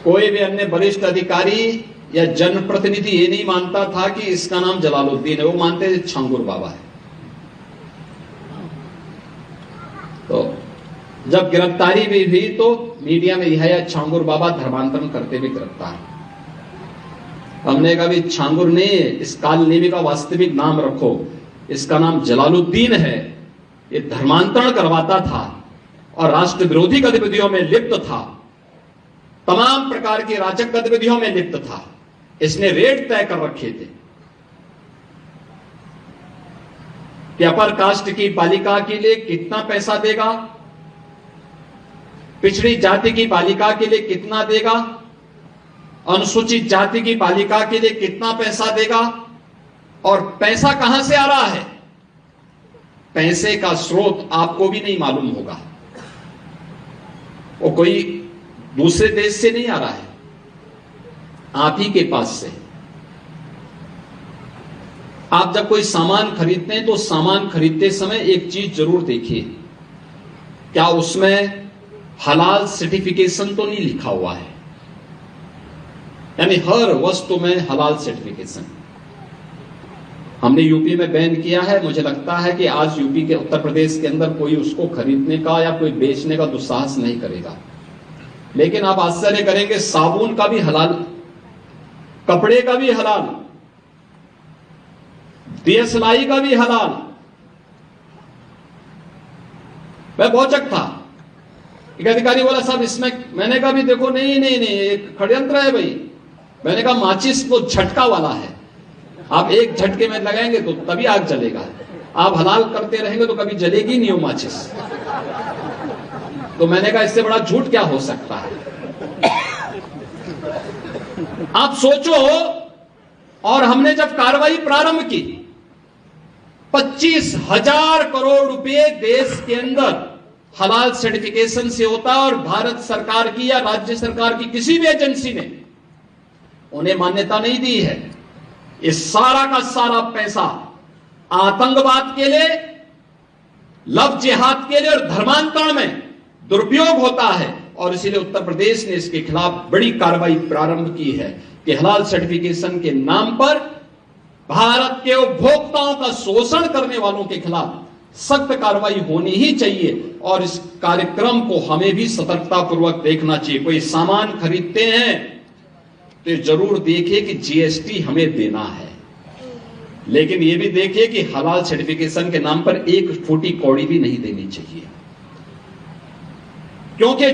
कोई भी अन्य वरिष्ठ अधिकारी या जनप्रतिनिधि ये नहीं मानता था कि इसका नाम जलालुद्दीन है, वो मानते थे छांगुर बाबा है। तो जब गिरफ्तारी भी हुई तो मीडिया में यह छांगुर बाबा धर्मांतरण करते हुए गिरफ्तार। हमने कहा भी छांगुर नहीं है, इस कालनेमी का वास्तविक नाम रखो, इसका नाम जलालुद्दीन है। ये धर्मांतरण करवाता था और राष्ट्र विरोधी गतिविधियों में लिप्त था, तमाम प्रकार की राजक गतिविधियों में लिप्त था। इसने रेट तय कर रखे थे कि अपर कास्ट की बालिका के लिए कितना पैसा देगा, पिछड़ी जाति की बालिका के लिए कितना देगा, अनुसूचित जाति की बालिका के लिए कितना पैसा देगा, और पैसा कहां से आ रहा है। पैसे का स्रोत आपको भी नहीं मालूम होगा, वो कोई दूसरे देश से नहीं आ रहा है, आप ही के पास से। आप जब कोई सामान खरीदते हैं तो सामान खरीदते समय एक चीज जरूर देखिए, क्या उसमें हलाल सर्टिफिकेशन तो नहीं लिखा हुआ है। यानी हर वस्तु में हलाल सर्टिफिकेशन। हमने यूपी में बैन किया है, मुझे लगता है कि आज यूपी के उत्तर प्रदेश के अंदर कोई उसको खरीदने का या कोई बेचने का दुस्साहस नहीं करेगा। लेकिन आप आश्चर्य करेंगे, साबुन का भी हलाल, कपड़े का भी हलाल, दियसलाई का भी हलाल। मैं भौचक था, एक अधिकारी बोला साहब इसमें, मैंने कहा भी देखो नहीं नहीं नहीं, एक षड्यंत्र है भाई। मैंने कहा माचिस तो झटका वाला है, आप एक झटके में लगाएंगे तो तभी आग जलेगा, आप हलाल करते रहेंगे तो कभी जलेगी नहीं वो माचिस। तो मैंने कहा इससे बड़ा झूठ क्या हो सकता है। आप सोचो, और हमने जब कार्रवाई प्रारंभ की, 25,000 करोड़ रुपए देश के अंदर हलाल सर्टिफिकेशन से होता है, और भारत सरकार की या राज्य सरकार की किसी भी एजेंसी ने उन्हें मान्यता नहीं दी है। इस सारा का सारा पैसा आतंकवाद के लिए, लव जिहाद के लिए और धर्मांतरण में दुरुपयोग होता है। और इसीलिए उत्तर प्रदेश ने इसके खिलाफ बड़ी कार्रवाई प्रारंभ की है कि हलाल सर्टिफिकेशन के नाम पर भारत के उपभोक्ताओं का शोषण करने वालों के खिलाफ सख्त कार्रवाई होनी ही चाहिए। और इस कार्यक्रम को हमें भी सतर्कतापूर्वक देखना चाहिए। कोई सामान खरीदते हैं तो जरूर देखिए कि जीएसटी हमें देना है, लेकिन यह भी देखिए कि हलाल सर्टिफिकेशन के नाम पर एक फूटी कौड़ी भी नहीं देनी चाहिए, क्योंकि